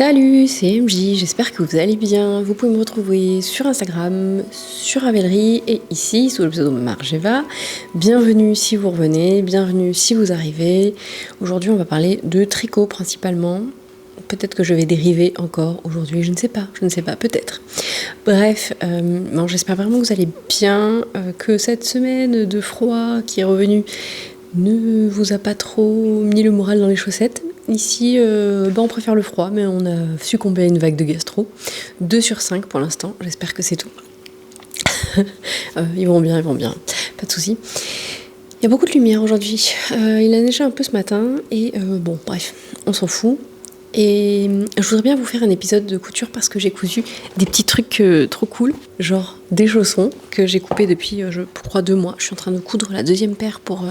Salut, c'est MJ, j'espère que vous allez bien. Vous pouvez me retrouver sur Instagram, sur Ravelry et ici sous le pseudo Margeva. Bienvenue si vous revenez, bienvenue si vous arrivez. Aujourd'hui on va parler de tricot principalement. Peut-être que je vais dériver encore aujourd'hui, je ne sais pas, peut-être. Bref, j'espère vraiment que vous allez bien, que cette semaine de froid qui est revenue ne vous a pas trop mis le moral dans les chaussettes. Ici, on préfère le froid, mais on a succombé à une vague de gastro. 2 sur 5 pour l'instant, j'espère que c'est tout. Ils vont bien, pas de soucis. Il y a beaucoup de lumière aujourd'hui. Il a neigé un peu ce matin, et bref, on s'en fout. Et je voudrais bien vous faire un épisode de couture parce que j'ai cousu des petits trucs trop cool, genre des chaussons que j'ai coupés depuis, je crois, 2 mois. Je suis en train de coudre la deuxième paire pour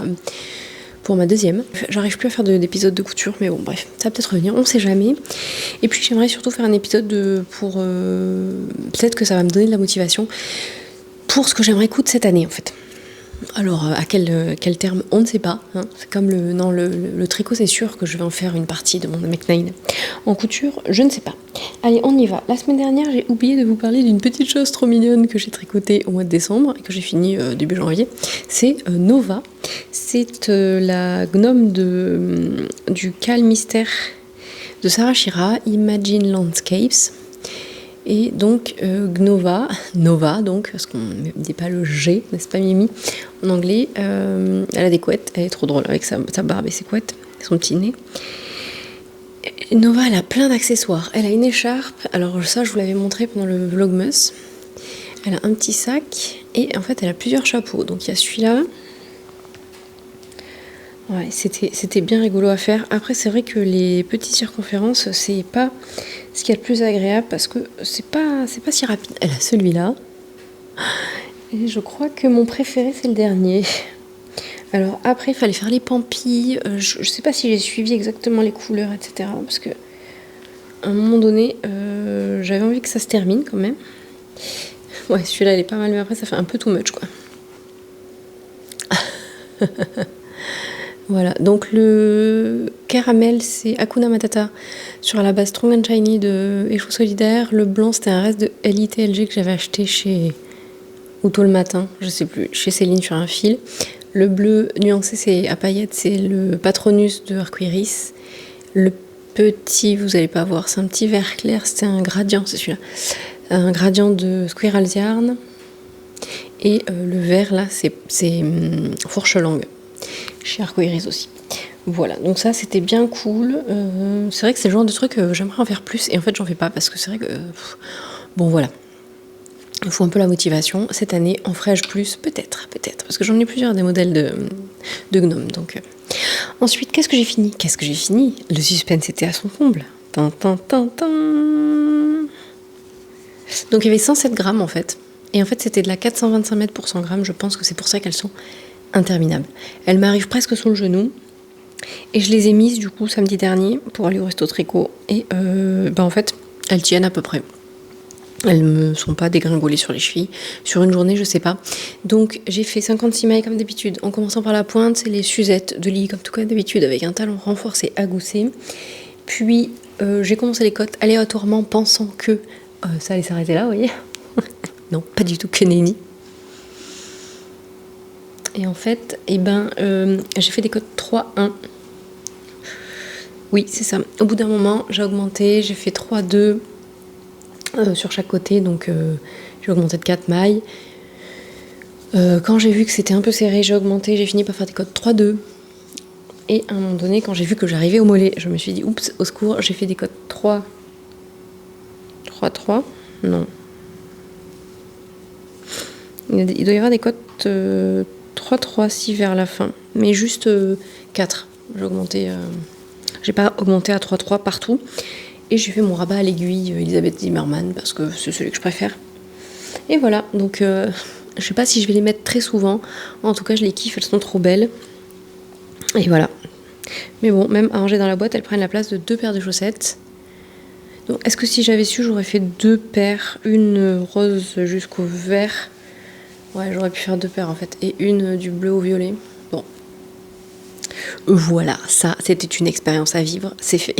ma deuxième. J'arrive plus à faire d'épisodes de couture, mais bon, bref, ça va peut-être revenir, on sait jamais. Et puis j'aimerais surtout faire un épisode pour peut-être que ça va me donner de la motivation pour ce que j'aimerais coudre cette année, en fait. Alors, à quel terme, on ne sait pas. Hein. C'est comme le tricot, c'est sûr que je vais en faire une partie de mon Mech9. En couture, je ne sais pas. Allez, on y va. La semaine dernière, j'ai oublié de vous parler d'une petite chose trop mignonne que j'ai tricotée au mois de décembre et que j'ai fini début janvier. C'est Nova. C'est la gnome du Cal Mystère de Sarah Shira, Imagine Landscapes. Et donc Nova donc, parce qu'on ne dit pas le G, n'est-ce pas Mimi, en anglais. Elle a des couettes, elle est trop drôle avec sa barbe et ses couettes, son petit nez. Et Nova, elle a plein d'accessoires. Elle a une écharpe, alors ça je vous l'avais montré pendant le vlogmas. Elle a un petit sac et en fait elle a plusieurs chapeaux. Donc il y a celui-là. Ouais, c'était bien rigolo à faire. Après, c'est vrai que les petites circonférences, c'est pas ce qu'il y a de plus agréable parce que c'est pas si rapide. Elle a celui-là. Et je crois que mon préféré, c'est le dernier. Alors après, il fallait faire les pampilles. Je sais pas si j'ai suivi exactement les couleurs, etc. Parce que à un moment donné, j'avais envie que ça se termine quand même. Ouais, celui-là, il est pas mal, mais après, ça fait un peu too much, quoi. Voilà, donc le caramel, c'est Hakuna Matata sur la base Strong and Shiny de Échou Solidaire. Le blanc, c'était un reste de LITLG que j'avais acheté chez Outo le matin, je sais plus, chez Céline sur un fil. Le bleu nuancé, c'est à paillettes, c'est le Patronus de Arcoiris. Le petit, vous allez pas voir, c'est un petit vert clair, c'était un gradient, c'est celui-là. Un gradient de Squirrel's Yarn. Et le vert, là, c'est Fourche Langue. Chez Arcoiris aussi. Voilà, donc ça c'était bien cool. C'est vrai que c'est le genre de truc que j'aimerais en faire plus et en fait j'en fais pas parce que c'est vrai que voilà. Il faut un peu la motivation. Cette année en ferai-je plus? Peut-être, parce que j'en ai plusieurs des modèles de gnomes. Donc ensuite, qu'est-ce que j'ai fini? Le suspense était à son comble. Tan, tan, tan, tan. Donc il y avait 107 grammes en fait. Et en fait c'était de la 425 mètres pour 100 grammes. Je pense que c'est pour ça qu'elles sont interminable. Elle m'arrive presque sous le genou et je les ai mises du coup samedi dernier pour aller au resto tricot et en fait elles tiennent à peu près. Elles me sont pas dégringolées sur les chevilles. Sur une journée, je sais pas. Donc j'ai fait 56 mailles comme d'habitude. En commençant par la pointe, c'est les Suzettes de lit comme tout cas d'habitude avec un talon renforcé à gousset. Puis j'ai commencé les côtes aléatoirement pensant que ça allait s'arrêter là, vous voyez. Non, pas du tout, que nenni. Et en fait, j'ai fait des cotes 3-1. Oui, c'est ça. Au bout d'un moment, j'ai augmenté, j'ai fait 3-2 sur chaque côté, donc j'ai augmenté de 4 mailles. Quand j'ai vu que c'était un peu serré, j'ai augmenté, j'ai fini par faire des cotes 3-2. Et à un moment donné, quand j'ai vu que j'arrivais au mollet, je me suis dit, oups, au secours, j'ai fait des cotes 3-3. Non. Il doit y avoir des cotes 3-3-6 vers la fin, mais juste 4. J'ai pas augmenté à 3-3 partout. Et j'ai fait mon rabat à l'aiguille Elisabeth Zimmermann parce que c'est celui que je préfère. Et voilà, donc je sais pas si je vais les mettre très souvent. En tout cas, je les kiffe, elles sont trop belles. Et voilà. Mais bon, même à ranger dans la boîte, elles prennent la place de 2 paires de chaussettes. Donc, est-ce que si j'avais su, j'aurais fait 2 paires, une rose jusqu'au vert. Ouais, j'aurais pu faire 2 paires en fait, et une du bleu au violet. Bon. Voilà, ça, c'était une expérience à vivre, c'est fait.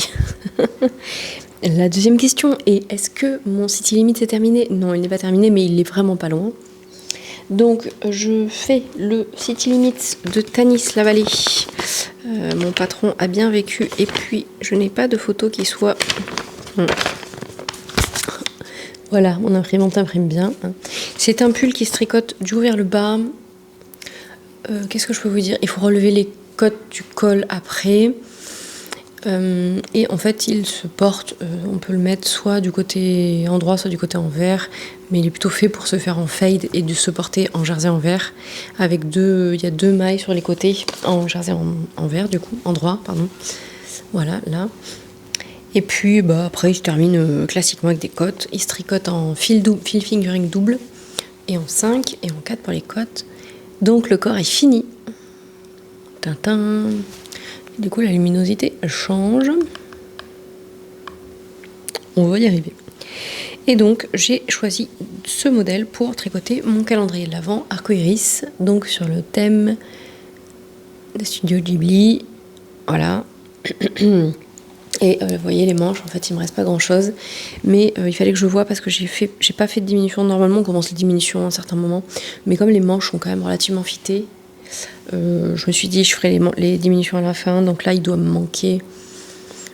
La deuxième question est, est-ce que mon City Limit est terminé? Non, il n'est pas terminé, mais il est vraiment pas loin. Donc je fais le City Limit de Tanis-la-Vallée. Mon patron a bien vécu et puis je n'ai pas de photo qui soit... Voilà, mon imprimante imprime bien. C'est un pull qui se tricote du haut vers le bas. Qu'est-ce que je peux vous dire? Il faut relever les côtes du col après. Et en fait, il se porte, on peut le mettre soit du côté endroit, soit du côté envers, mais il est plutôt fait pour se faire en fade et de se porter en jersey envers, avec il y a 2 mailles sur les côtés, en jersey envers du coup, en droit, pardon. Voilà, là. Et puis après, il se termine classiquement avec des côtes. Il se tricote en fil fingering double, et en 5, et en 4 pour les côtes. Donc le corps est fini. Tintin. Du coup, la luminosité change. On va y arriver. Et donc, j'ai choisi ce modèle pour tricoter mon calendrier de l'Avent arco-iris. Donc, sur le thème des studios Ghibli. Voilà. Et vous voyez, les manches, en fait, il me reste pas grand-chose. Mais il fallait que je vois parce que j'ai pas fait de diminution. Normalement, on commence les diminutions à un certain moment. Mais comme les manches sont quand même relativement fitées, je me suis dit je ferai les diminutions à la fin, donc là il doit me manquer,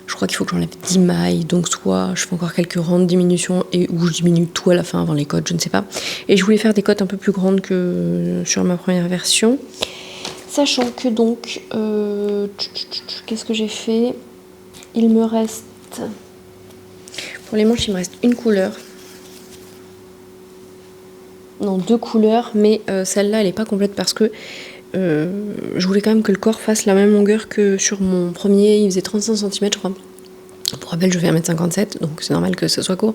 je crois qu'il faut que j'enlève 10 mailles, donc soit je fais encore quelques rangs de diminution ou je diminue tout à la fin avant les côtes, je ne sais pas. Et je voulais faire des côtes un peu plus grandes que sur ma première version, sachant que donc qu'est-ce que j'ai fait, il me reste, pour les manches il me reste une couleur, non 2 couleurs, mais celle-là elle est pas complète parce que je voulais quand même que le corps fasse la même longueur que sur mon premier, il faisait 35 cm je crois. Pour rappel, je fais 1m57, donc c'est normal que ce soit court.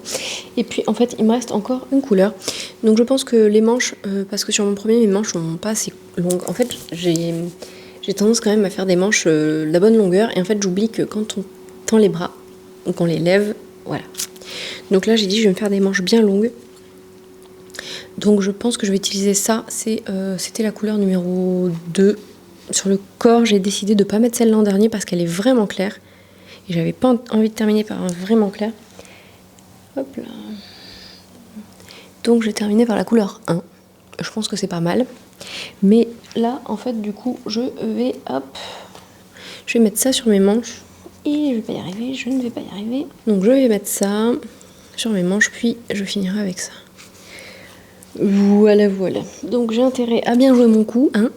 Et puis en fait, il me reste encore une couleur. Donc je pense que les manches, parce que sur mon premier, mes manches sont pas assez longues. En fait, j'ai tendance quand même à faire des manches de la bonne longueur. Et en fait, j'oublie que quand on tend les bras, ou qu'on les lève, voilà. Donc là, j'ai dit, je vais me faire des manches bien longues. Donc je pense que je vais utiliser ça, c'était la couleur numéro 2. Sur le corps, j'ai décidé de ne pas mettre celle l'an dernier parce qu'elle est vraiment claire. Et j'avais pas envie de terminer par un vraiment clair. Hop là. Donc j'ai terminé par la couleur 1. Je pense que c'est pas mal. Mais là, en fait, du coup, je vais mettre ça sur mes manches. Et je vais pas y arriver, je ne vais pas y arriver. Donc je vais mettre ça sur mes manches, puis je finirai avec ça. Voilà. Donc j'ai intérêt à bien jouer mon coup, hein.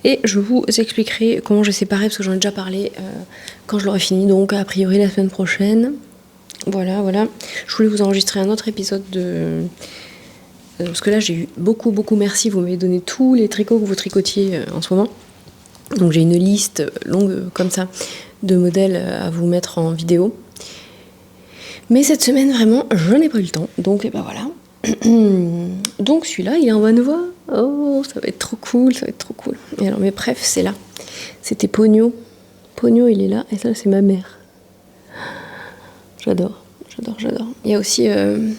Et je vous expliquerai comment je séparer, parce que j'en ai déjà parlé quand je l'aurai fini, donc a priori la semaine prochaine. Voilà. Je voulais vous enregistrer un autre épisode parce que là j'ai eu beaucoup merci, vous m'avez donné tous les tricots que vous tricotiez en ce moment. Donc j'ai une liste longue comme ça de modèles à vous mettre en vidéo. Mais cette semaine vraiment, je n'ai pas eu le temps, donc voilà. Donc celui-là il est en bonne voie. Oh, ça va être trop cool. Et alors mes bref, c'est là. C'était Pogno, il est là, et ça c'est ma mère. J'adore. Il y a aussi je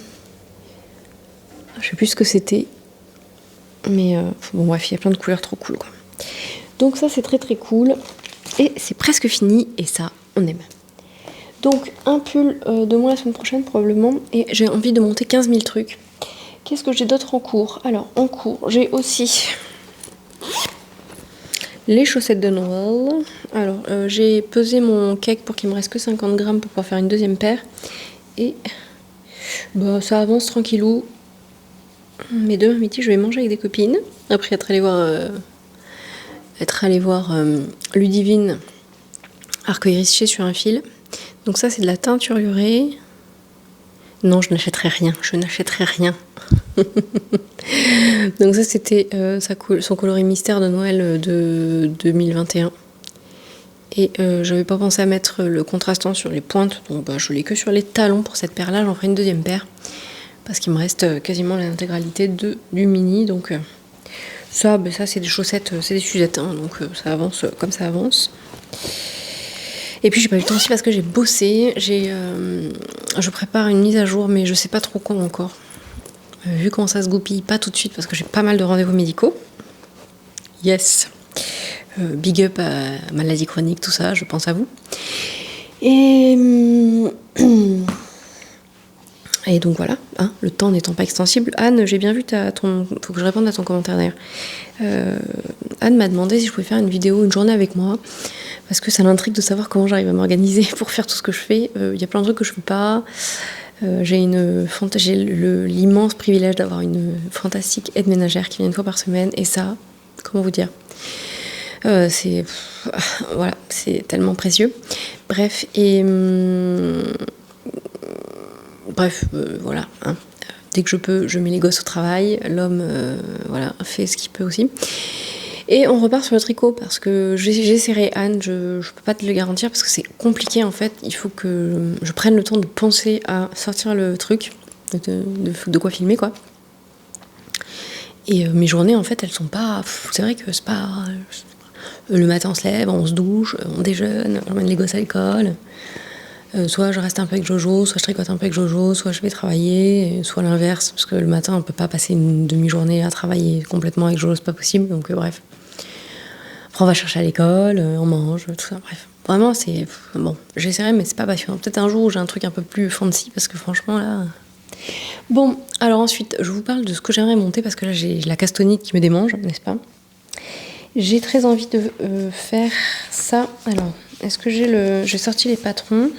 sais plus ce que c'était, mais bon bref, il y a plein de couleurs trop cool quoi. Donc ça c'est très cool, et c'est presque fini, et ça on aime. Donc un pull de moi la semaine prochaine probablement, et j'ai envie de monter 15 000 trucs. Qu'est-ce que j'ai d'autre en cours? Alors, en cours, j'ai aussi les chaussettes de Noël. Alors, j'ai pesé mon cake pour qu'il me reste que 50 grammes pour pouvoir faire une deuxième paire. Et ça avance tranquillou. Mais demain midi, je vais manger avec des copines. Après être allé voir Ludivine arco-iris sur un fil. Donc ça, c'est de la teinture urée. Non, je n'achèterai rien. Donc ça, c'était son coloris mystère de Noël de 2021. Et j'avais pas pensé à mettre le contrastant sur les pointes, donc je l'ai que sur les talons pour cette paire-là. J'en ferai une deuxième paire, parce qu'il me reste quasiment l'intégralité du mini. Donc ça, c'est des chaussettes, c'est des Suzette, hein, donc ça avance comme ça avance. Et puis j'ai pas eu le temps aussi parce que j'ai bossé, je prépare une mise à jour, mais je sais pas trop quand encore. Vu comment ça se goupille, pas tout de suite parce que j'ai pas mal de rendez-vous médicaux. Yes. Big up à maladie chronique, tout ça, je pense à vous. Et, et donc voilà, hein, le temps n'étant pas extensible. Anne, j'ai bien vu faut que je réponde à ton commentaire d'ailleurs. Anne m'a demandé si je pouvais faire une vidéo, une journée avec moi, parce que ça l'intrigue de savoir comment j'arrive à m'organiser pour faire tout ce que je fais. Il y a plein de trucs que je fais pas. J'ai l'immense privilège d'avoir une fantastique aide ménagère qui vient une fois par semaine, et ça, comment vous dire, voilà, c'est tellement précieux. Bref, voilà, hein. Dès que je peux, je mets les gosses au travail, l'homme voilà, fait ce qu'il peut aussi. Et on repart sur le tricot parce que j'essaierai, Anne, je peux pas te le garantir parce que c'est compliqué en fait. Il faut que je prenne le temps de penser à sortir le truc, de quoi filmer quoi. Et mes journées en fait elles sont pas. C'est vrai que c'est pas. Le matin on se lève, on se douche, on déjeune, j'emmène les gosses à l'école. Soit je reste un peu avec Jojo, soit je tricote un peu avec Jojo, soit je vais travailler, soit l'inverse, parce que le matin on peut pas passer une demi-journée à travailler complètement avec Jojo, c'est pas possible, donc bref. Après on va chercher à l'école, on mange, tout ça, bref. Vraiment c'est... Bon, j'essaierai mais c'est pas passionnant. Peut-être un jour où j'ai un truc un peu plus fancy, parce que franchement là... Bon, alors ensuite, je vous parle de ce que j'aimerais monter, parce que là j'ai la castonite qui me démange, n'est-ce pas ? J'ai très envie de faire ça. Alors, est-ce que j'ai sorti les patrons.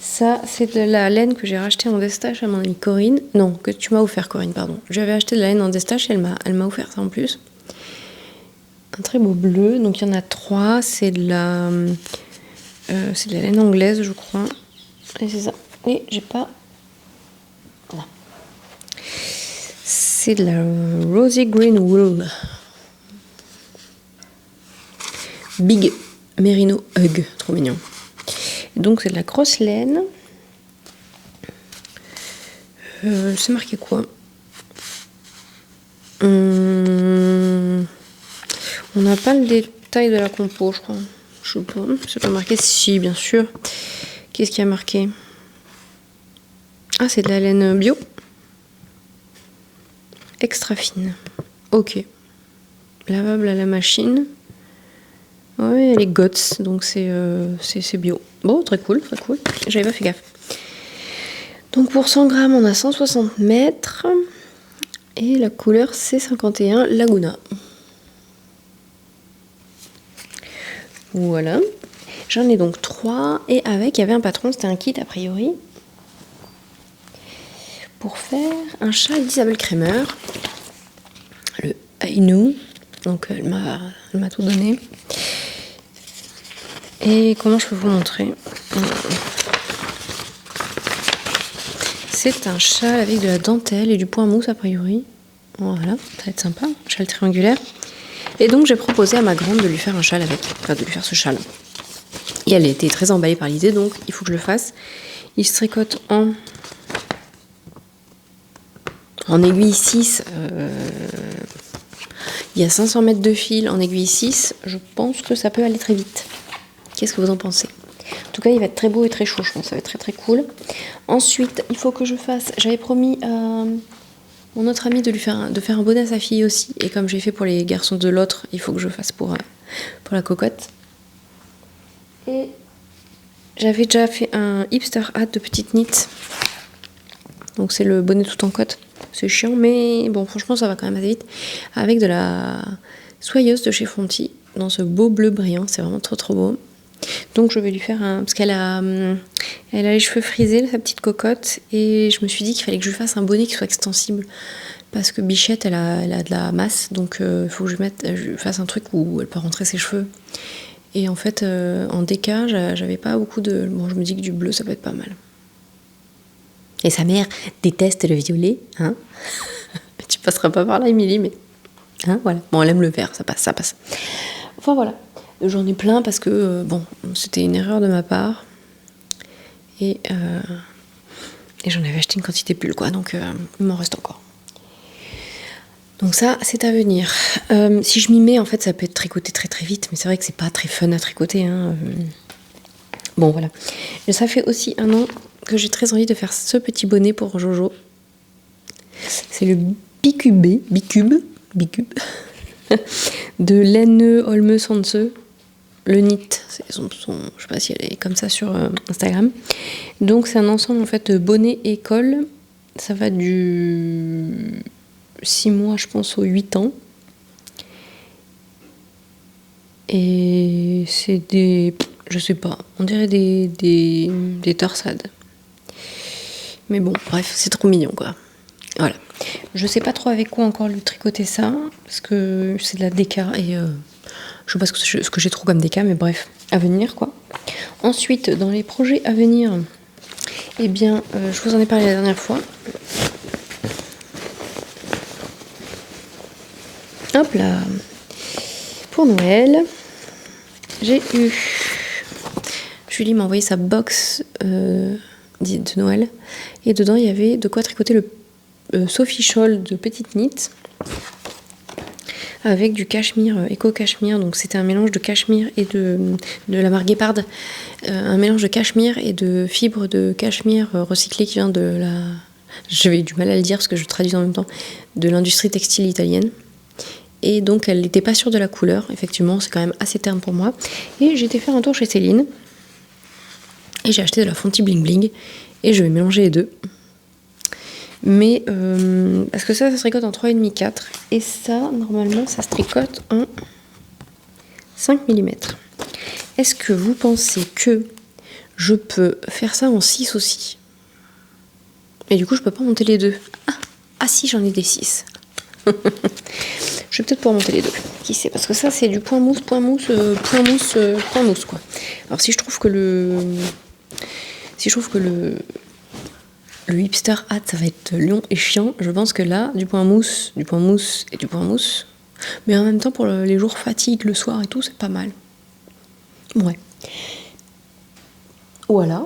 Ça, c'est de la laine que j'ai rachetée en destache à mon amie Corinne. Non, que tu m'as offert, Corinne, pardon. J'avais acheté de la laine en destache et elle m'a offert ça en plus. Un très beau bleu. Donc, il y en a 3. C'est de la laine anglaise, je crois. Et c'est ça. Et j'ai pas... Voilà. C'est de la Rosy Green Wool. Big Merino Hug. Trop mignon. Donc c'est de la grosse laine. C'est marqué quoi ? On n'a pas le détail de la compo, je crois. Je sais pas. C'est pas marqué. Si, bien sûr. Qu'est-ce qu'il y a marqué ? Ah, c'est de la laine bio. Extra fine. Ok. Lavable à la machine. Ouais, elle est GOTS, donc c'est bio. Bon, très cool, très cool. J'avais pas fait gaffe. Donc pour 100 grammes, on a 160 mètres. Et la couleur C51 Laguna. Voilà. J'en ai donc 3. Et avec, il y avait un patron, c'était un kit a priori. Pour faire un châle d'Isabelle Kremer. Le Ainu. Donc elle m'a tout donné. Et comment je peux vous montrer ? C'est un châle avec de la dentelle et du point mousse a priori. Voilà, ça va être sympa, un châle triangulaire. Et donc j'ai proposé à ma grande de lui faire un châle avec, enfin de lui faire ce châle. Et elle était très emballée par l'idée, donc il faut que je le fasse. Il se tricote en aiguille 6. Il y a 500 mètres de fil en aiguille 6. Je pense que ça peut aller très vite. Qu'est-ce que vous en pensez ? En tout cas, il va être très beau et très chaud, je pense. Ça va être très très cool. Ensuite, il faut que je fasse... J'avais promis à mon autre ami de faire un bonnet à sa fille aussi. Et comme j'ai fait pour les garçons de l'autre, il faut que je fasse pour la cocotte. Et j'avais déjà fait un hipster hat de petite knit. Donc c'est le bonnet tout en cotte. C'est chiant, mais bon, franchement, ça va quand même assez vite. Avec de la soyeuse de chez Fonty, dans ce beau bleu brillant. C'est vraiment trop trop beau. Donc je vais lui faire parce qu'elle a les cheveux frisés, sa petite cocotte, et je me suis dit qu'il fallait que je lui fasse un bonnet qui soit extensible, parce que Bichette elle a de la masse, donc il faut que je fasse un truc où elle peut rentrer ses cheveux. Et en fait en déca j'avais pas beaucoup de... Bon, je me dis que du bleu ça peut être pas mal. Et sa mère déteste le violet, hein. Tu passeras pas par là, Émilie, mais hein, voilà. Bon, elle aime le vert, ça passe. Enfin voilà. J'en ai plein parce que, bon, c'était une erreur de ma part. Et j'en avais acheté une quantité pull, quoi. Donc, il m'en reste encore. Donc ça, c'est à venir. Si je m'y mets, en fait, ça peut être tricoté très très vite. Mais c'est vrai que c'est pas très fun à tricoter, hein. Bon, voilà. Et ça fait aussi 1 an que j'ai très envie de faire ce petit bonnet pour Jojo. C'est le bicube de laine Holme Sanse. Le Knit, je sais pas si elle est comme ça sur Instagram. Donc c'est un ensemble en fait de bonnet et col. Ça va du 6 mois je pense aux 8 ans. Et c'est des... je sais pas, on dirait des torsades. Mais bon, bref, c'est trop mignon quoi. Voilà. Je sais pas trop avec quoi encore lui tricoter ça, parce que c'est de la déca et je sais pas ce que j'ai trop comme déca, mais bref, à venir quoi. Ensuite, dans les projets à venir, eh bien, je vous en ai parlé la dernière fois. Hop là. Pour Noël, j'ai eu... Julie m'a envoyé sa box de Noël. Et dedans, il y avait de quoi tricoter le Sophie Scholl de Petite Knit. Avec du cachemire, éco-cachemire. Donc c'était un mélange de cachemire et de la marque Guépard. Un mélange de cachemire et de fibres de cachemire recyclées qui vient de la... J'avais du mal à le dire parce que je traduis en même temps. De l'industrie textile italienne. Et donc elle n'était pas sûre de la couleur, effectivement, c'est quand même assez terne pour moi. Et j'ai été faire un tour chez Céline, et j'ai acheté de la Fonty Bling Bling, et je vais mélanger les deux. Mais, parce que ça se tricote en 3,5, 4, et ça, normalement, ça se tricote en 5 mm. Est-ce que vous pensez que je peux faire ça en 6 aussi? Et du coup, je peux pas monter les deux. Ah si, j'en ai des 6. Je vais peut-être pouvoir monter les deux. Qui sait? Parce que ça, c'est du point mousse, quoi. Alors si je trouve que le hipster hat, ça va être long et chiant, je pense que là, du point mousse et du point mousse. Mais en même temps, pour les jours fatigue, le soir et tout, c'est pas mal. Ouais. Voilà.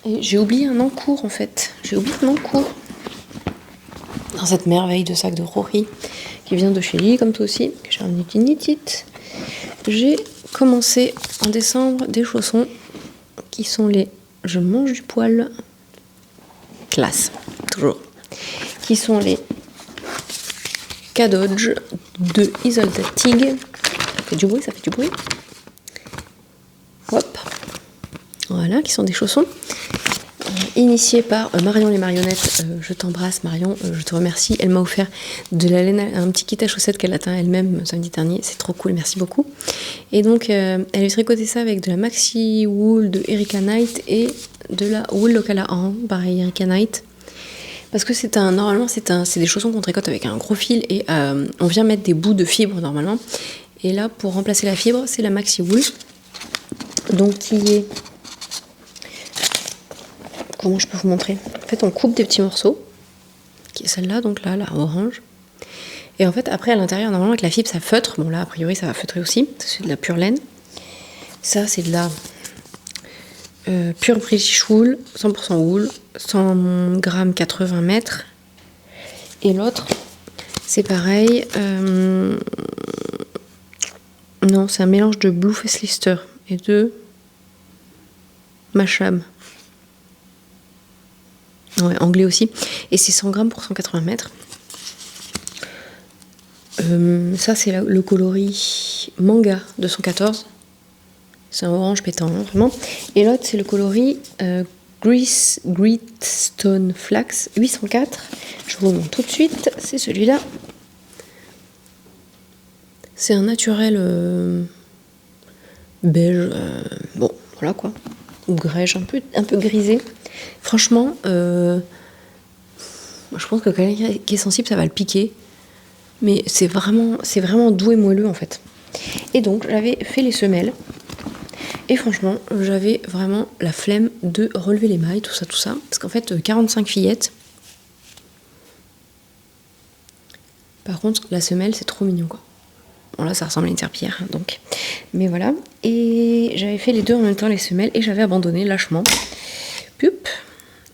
Et j'ai oublié un encours, en fait. Dans cette merveille de sac de Rory qui vient de chez Lily, comme toi aussi, que j'ai ramené une knitite. J'ai commencé en décembre des chaussons qui sont les je mange du poil classe, toujours, qui sont les K-Dodge de Isolde Tig. Ça fait du bruit. Hop, voilà, qui sont des chaussons initiée par Marion les marionnettes. Je t'embrasse Marion, je te remercie. Elle m'a offert de la laine, un petit kit à chaussettes qu'elle a teint elle-même samedi dernier. C'est trop cool, merci beaucoup. Et donc elle a tricoté ça avec de la maxi wool de Erika Knight et de la wool locale à An, pareil Erika Knight. Parce que c'est des chaussons qu'on tricote avec un gros fil et on vient mettre des bouts de fibre normalement. Et là, pour remplacer la fibre, c'est la maxi wool. Donc qui est... Comment je peux vous montrer? En fait, on coupe des petits morceaux, qui est celle-là, donc là, la orange. Et en fait, après, à l'intérieur, normalement, avec la fibre, ça feutre. Bon, là, a priori, ça va feutrer aussi. C'est de la pure laine. Ça, c'est de la pure British wool, 100% wool, 100 grammes, 80 mètres. Et l'autre, c'est pareil. Non, c'est un mélange de Blue Face Lister et de Masham. Ouais, anglais aussi. Et c'est 100 grammes pour 180 mètres. Ça, c'est le coloris Manga 214. C'est un orange pétant, hein, vraiment. Et l'autre, c'est le coloris Gritstone Flax 804. Je vous le montre tout de suite. C'est celui-là. C'est un naturel beige. Bon, voilà quoi. Ou grège, un peu grisé. Franchement, je pense que quelqu'un qui est sensible, ça va le piquer. Mais c'est vraiment doux et moelleux en fait. Et donc, j'avais fait les semelles. Et franchement, j'avais vraiment la flemme de relever les mailles, tout ça. Parce qu'en fait, 45 fillettes. Par contre, la semelle, c'est trop mignon quoi. Bon là, ça ressemble à une serpillière, donc. Mais voilà. Et j'avais fait les deux en même temps, les semelles, et j'avais abandonné lâchement. Pup.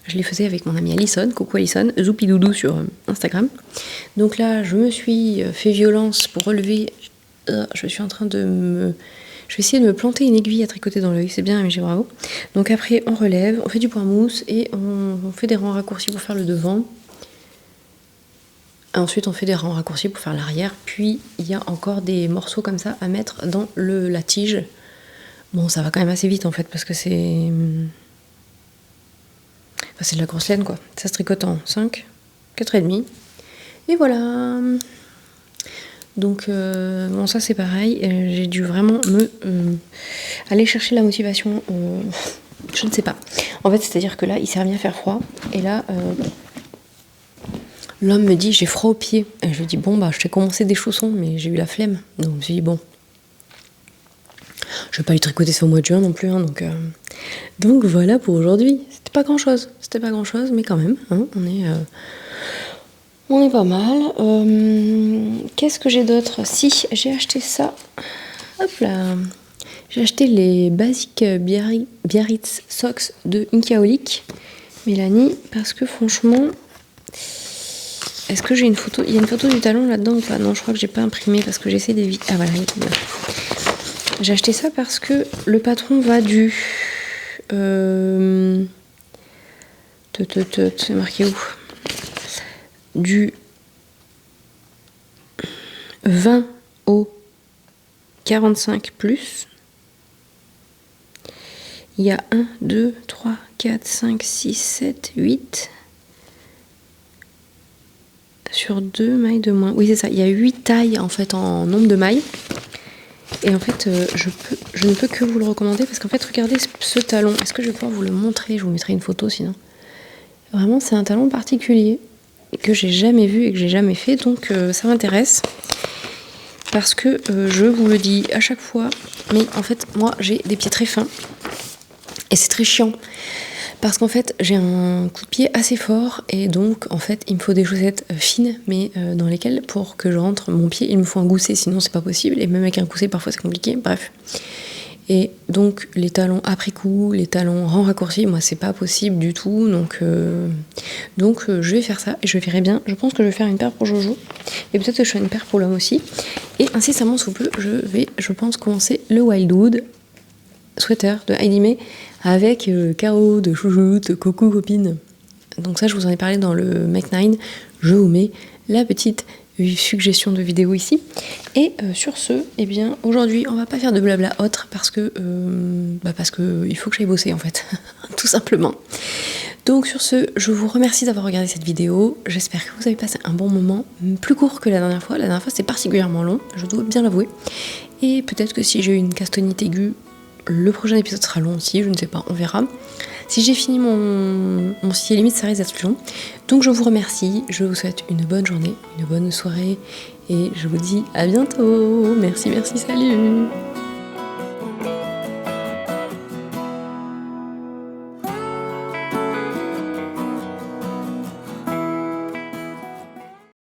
Je les faisais avec mon amie Alison, coucou Alison, Zoupidoudou sur Instagram. Donc là, je me suis fait violence pour relever. Je suis en train de me... Je vais essayer de me planter une aiguille à tricoter dans l'œil, c'est bien, mais j'ai bravo. Donc après, on relève, on fait du point mousse et on fait des rangs raccourcis pour faire le devant. Ensuite, on fait des rangs raccourcis pour faire l'arrière. Puis, il y a encore des morceaux comme ça à mettre dans la tige Bon, ça va quand même assez vite en fait, parce que c'est... Enfin, c'est de la grosse laine quoi. Ça se tricote en 5, 4,5. Et voilà. Donc, bon, ça c'est pareil. J'ai dû vraiment aller chercher la motivation. Je ne sais pas. En fait, c'est-à-dire que là, il s'est remis à faire froid. Et là, l'homme me dit, j'ai froid aux pieds. Et je lui dis, bon, bah, je t'ai commencé des chaussons, mais j'ai eu la flemme. Donc, je me suis dit, bon, je vais pas lui tricoter ça au mois de juin non plus. Hein, donc voilà pour aujourd'hui. C'était pas grand-chose, mais quand même, hein, on est pas mal. Qu'est-ce que j'ai d'autre? Si, j'ai acheté ça. Hop là. J'ai acheté les Basic Biarritz Socks de Inkaolik, Mélanie, parce que franchement, est-ce que j'ai une photo? Il y a une photo du talon là-dedans ou pas? Non, je crois que j'ai pas imprimé parce que j'essaie d'éviter. Ah voilà, il est bien. J'ai acheté ça parce que le patron va du... c'est marqué où? Du 20 au 45 plus. Il y a 1, 2, 3, 4, 5, 6, 7, 8 sur 2 mailles de moins. Oui, c'est ça. Il y a 8 tailles en fait en nombre de mailles. Et en fait, je ne peux que vous le recommander parce qu'en fait, regardez ce talon. Est-ce que je vais pouvoir vous le montrer? Je vous mettrai une photo sinon. Vraiment, c'est un talon particulier que j'ai jamais vu et que j'ai jamais fait. Donc, ça m'intéresse. Parce que je vous le dis à chaque fois. Mais en fait, moi, j'ai des pieds très fins. Et c'est très chiant. Parce qu'en fait, j'ai un coup de pied assez fort et donc, en fait, il me faut des chaussettes fines, mais dans lesquelles, pour que je rentre mon pied, il me faut un gousset, sinon c'est pas possible. Et même avec un gousset, parfois c'est compliqué. Bref. Et donc, les talons après coup, les talons rangs raccourcis, moi, c'est pas possible du tout. Donc, je vais faire ça et je verrai bien. Je pense que je vais faire une paire pour Jojo et peut-être que je ferai une paire pour l'homme aussi. Et incessamment sous peu, je pense, commencer le Wildwood sweater de Heidi May avec Caro de chouchoute, coucou copine. Donc ça, je vous en ai parlé dans le Make 9. Je vous mets la petite suggestion de vidéo ici. Et sur ce, eh bien, aujourd'hui, on va pas faire de blabla autre parce que il faut que j'aille bosser en fait, tout simplement. Donc sur ce, je vous remercie d'avoir regardé cette vidéo. J'espère que vous avez passé un bon moment, plus court que la dernière fois. La dernière fois, c'était particulièrement long, je dois bien l'avouer. Et peut-être que si j'ai eu une castagnite aiguë, le prochain épisode sera long aussi, je ne sais pas, on verra. Si j'ai fini mon scié limite, ça risque d'être long. Donc je vous remercie, je vous souhaite une bonne journée, une bonne soirée et je vous dis à bientôt. Merci, salut.